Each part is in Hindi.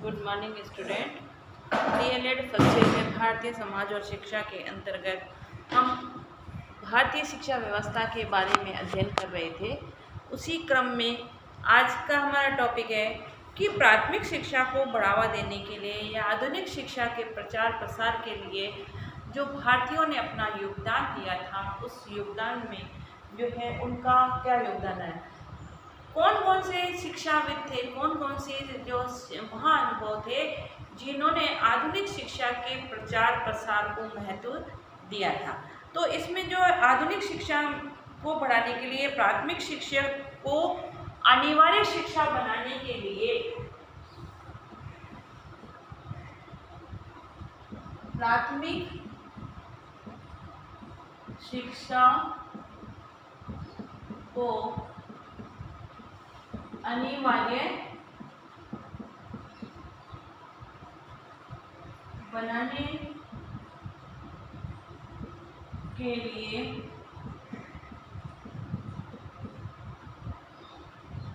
Good morning student. DElEd first year में भारतीय समाज और शिक्षा के अंतर्गत हम भारतीय शिक्षा व्यवस्था के बारे में अध्ययन कर रहे थे। उसी क्रम में आज का हमारा टॉपिक है कि प्राथमिक शिक्षा को बढ़ावा देने के लिए या आधुनिक शिक्षा के प्रचार प्रसार के लिए जो भारतीयों ने अपना योगदान दिया था, उस योगदान में जो है उनका क्या योगदान है, कौन कौन से शिक्षाविद थे, कौन कौन से जो महाअनुभव थे जिन्होंने आधुनिक शिक्षा के प्रचार प्रसार को महत्व दिया था। तो इसमें जो आधुनिक शिक्षा को बढ़ाने के लिए प्राथमिक शिक्षा को अनिवार्य शिक्षा बनाने के लिए प्राथमिक शिक्षा को अनिवार्य बनाने के लिए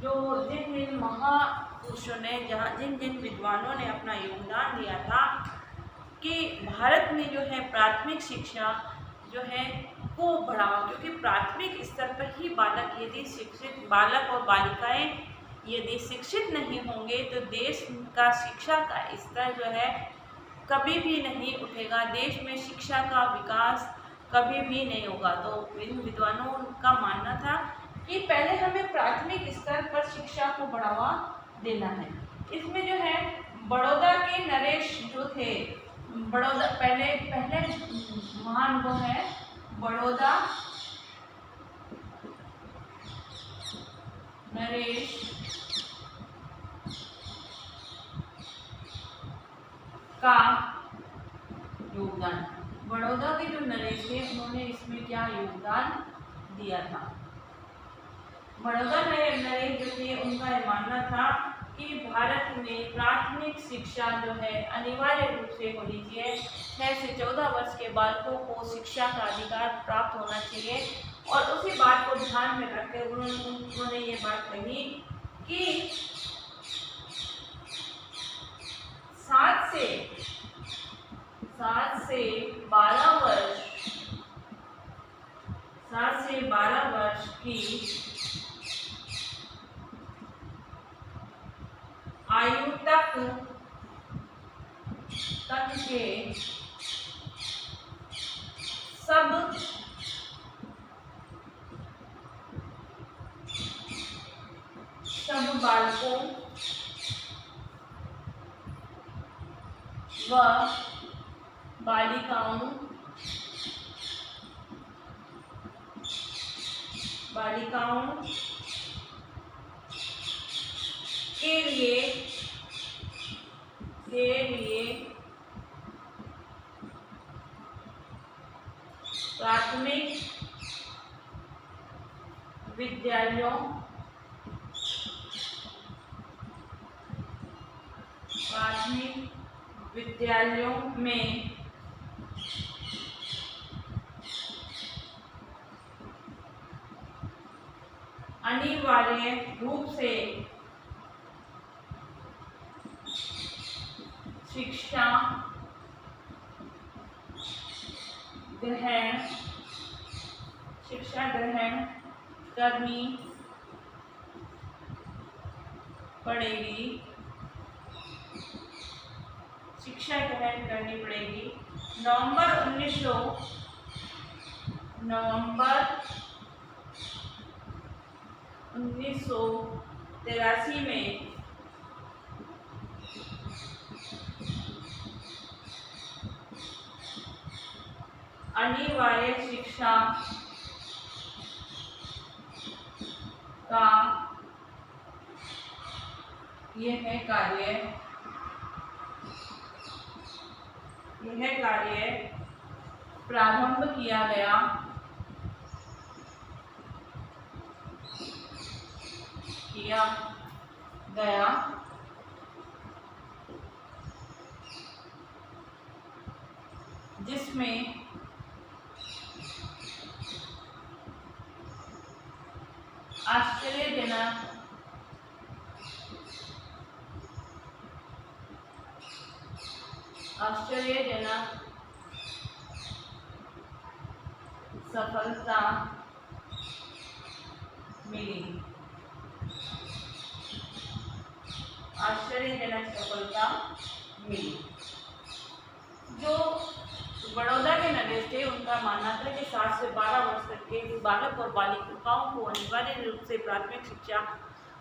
जो जिन महापुरुषों ने जिन विद्वानों ने अपना योगदान दिया था कि भारत में जो है प्राथमिक शिक्षा जो है को बढ़ावा, क्योंकि प्राथमिक स्तर पर ही बालक और बालिकाएं यदि शिक्षित नहीं होंगे तो देश का शिक्षा का स्तर जो है कभी भी नहीं उठेगा, देश में शिक्षा का विकास कभी भी नहीं होगा। तो इन विद्वानों का मानना था कि पहले हमें प्राथमिक स्तर पर शिक्षा को बढ़ावा देना है। इसमें जो है बड़ौदा के नरेश जो थे, बड़ौदा पहले महान वो है बड़ौदा नरेश का योगदान, बड़ौदा के जो नरेश थे उन्होंने इसमें क्या योगदान दिया था। बड़ौदा नरेश जो थे उनका यह मानना था कि भारत में प्राथमिक शिक्षा जो है अनिवार्य रूप से होनी चाहिए। 6 से 14 वर्ष के बालकों को शिक्षा का अधिकार प्राप्त होना चाहिए और उसी बात को ध्यान में रखकर उन्होंने ये बात कही कि 7 से 12 वर्ष की आयु तक के सब बालकों व बालिकाओं के लिए प्राथमिक विद्यालयों में अनिवार्य रूप से शिक्षा ग्रहण करनी पड़ेगी। नवंबर 1983 में अनिवार्य शिक्षा का यह कार्य प्रारंभ किया गया जिसमें आश्चर्यजनक आश्चर्यजनक सफलता मिली। आश्चर्यजनक सफलता मिली। जो बड़ौदा के नरेश थे उनका मानना था कि 7 से 12 वर्ष तक के बालक और बालिकाओं को अनिवार्य रूप से प्राथमिक शिक्षा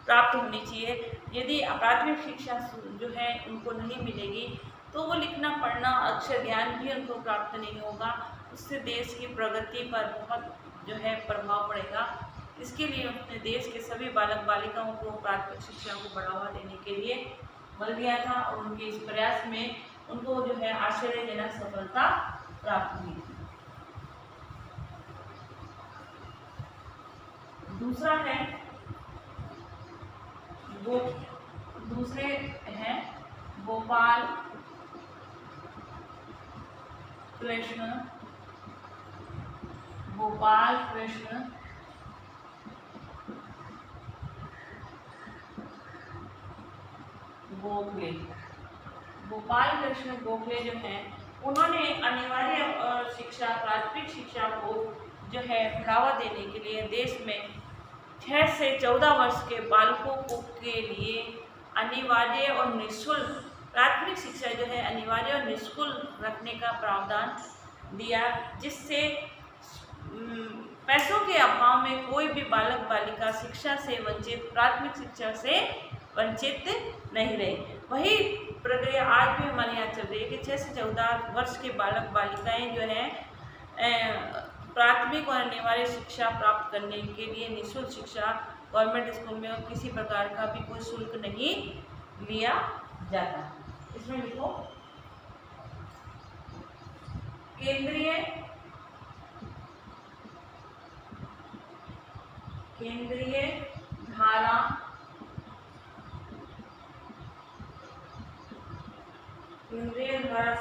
प्राप्त होनी चाहिए। यदि प्राथमिक शिक्षा जो है उनको नहीं मिलेगी तो वो लिखना पढ़ना अक्षर ज्ञान भी उनको प्राप्त नहीं होगा। उससे देश की प्रगति पर बहुत जो है प्रभाव पड़ेगा। इसके लिए अपने देश के सभी बालक बालिकाओं को प्राथमिक शिक्षा को बढ़ावा देने के लिए बल दिया था और उनके इस प्रयास में उनको जो है आश्चर्यजनक सफलता प्राप्त हुई थी। दूसरा है वो दूसरे हैं गोपाल कृष्ण गोखले। गोपाल कृष्ण गोखले जो हैं उन्होंने अनिवार्य शिक्षा प्राथमिक शिक्षा को जो है बढ़ावा देने के लिए देश में 6 से 14 वर्ष के बालकों को के लिए अनिवार्य और निःशुल्क प्राथमिक शिक्षा जो है अनिवार्य और निःशुल्क रखने का प्रावधान दिया, जिससे पैसों के अभाव में कोई भी बालक बालिका शिक्षा से वंचित प्राथमिक शिक्षा से वंचित नहीं रहे। वही प्रक्रिया आज भी हमारे यहाँ चल रही है कि 6 से 14 वर्ष के बालक बालिकाएं जो हैं प्राथमिक और अनिवार्य शिक्षा प्राप्त करने के लिए निःशुल्क शिक्षा गवर्नमेंट स्कूल में और किसी प्रकार का भी कोई शुल्क नहीं लिया जाता। इसमें लिखो केंद्रीय धारा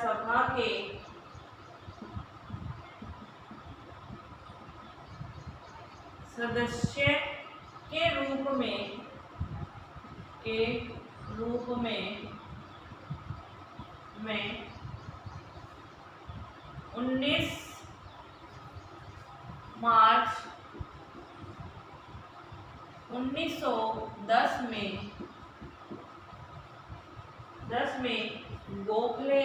सभा के सदस्य के रूप में 19 मार्च 1910 में गोखले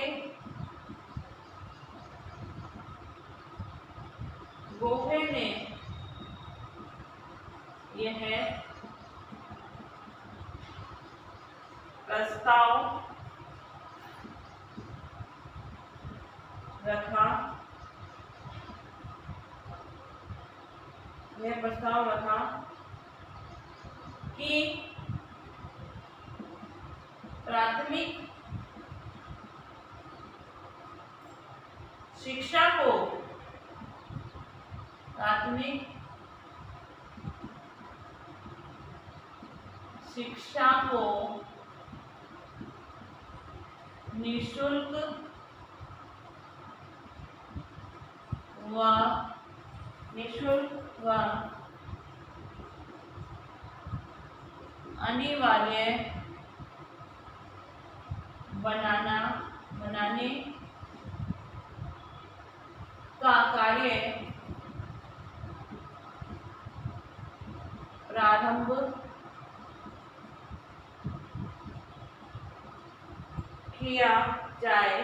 ने यह प्रस्ताव रखा कि प्राथमिक शिक्षा को निःशुल्क व अनिवार्य बनाने का कार्य प्रारंभ किया जाए।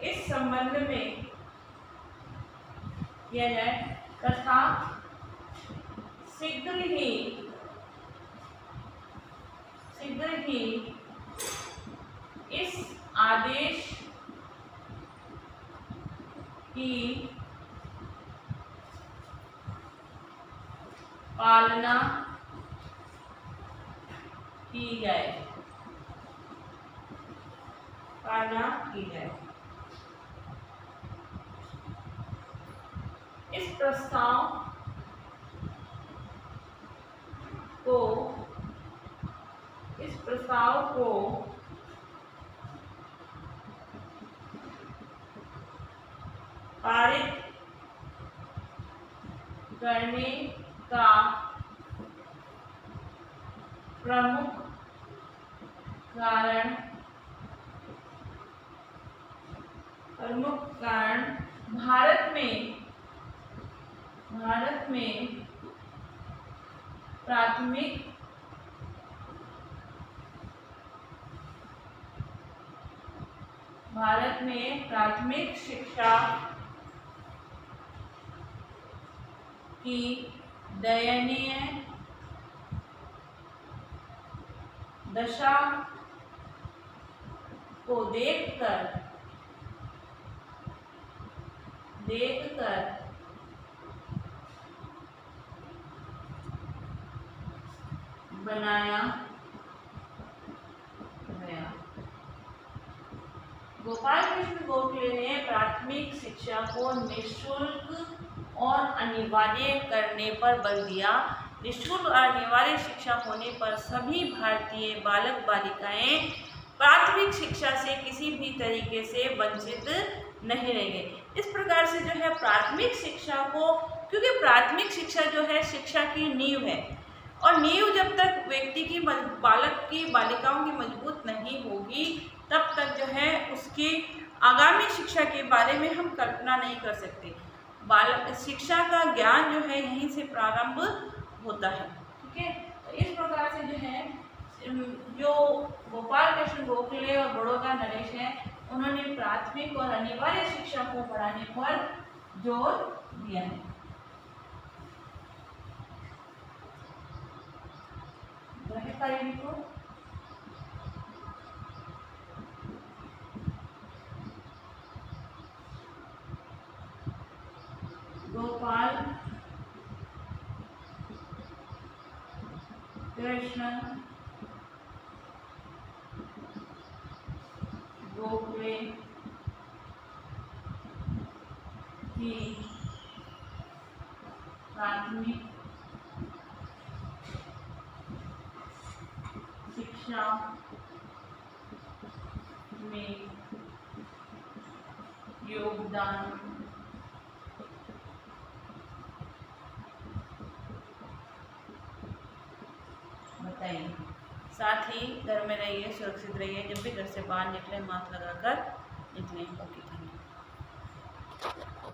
इस संबंध में किया जाए तथा शीघ्र ही इस आदेश की पालना की जाए। इस प्रस्ताव को पारित करने का प्रमुख कारण भारत में प्राथमिक शिक्षा की दयनीय दशा को देखकर बनाया गया। गोपाल कृष्ण गोखले ने प्राथमिक शिक्षा को निःशुल्क और अनिवार्य करने पर बल दिया। निःशुल्क और अनिवार्य शिक्षा होने पर सभी भारतीय बालक बालिकाएं प्राथमिक शिक्षा से किसी भी तरीके से वंचित नहीं रहेंगे। इस प्रकार से जो है प्राथमिक शिक्षा को, क्योंकि प्राथमिक शिक्षा जो है शिक्षा की नींव है, और नींव जब तक व्यक्ति की बालिकाओं की मजबूत नहीं होगी तब तक जो है उसकी आगामी शिक्षा के बारे में हम कल्पना नहीं कर सकते। बालक शिक्षा का ज्ञान जो है यहीं से प्रारंभ होता है। ठीक है, तो इस प्रकार से जो है जो गोपाल कृष्ण गोखले और बड़ौदा नरेश हैं, उन्होंने प्राथमिक और अनिवार्य शिक्षा को बढ़ाने पर जोर दिया है। गोपाल कृष्ण गोखले की प्राथमिक शिक्षा में योगदान बताइए। साथ ही घर में रहिए, सुरक्षित रहिए, जब भी घर से बाहर निकले मास्क लगाकर निकलें। ओके।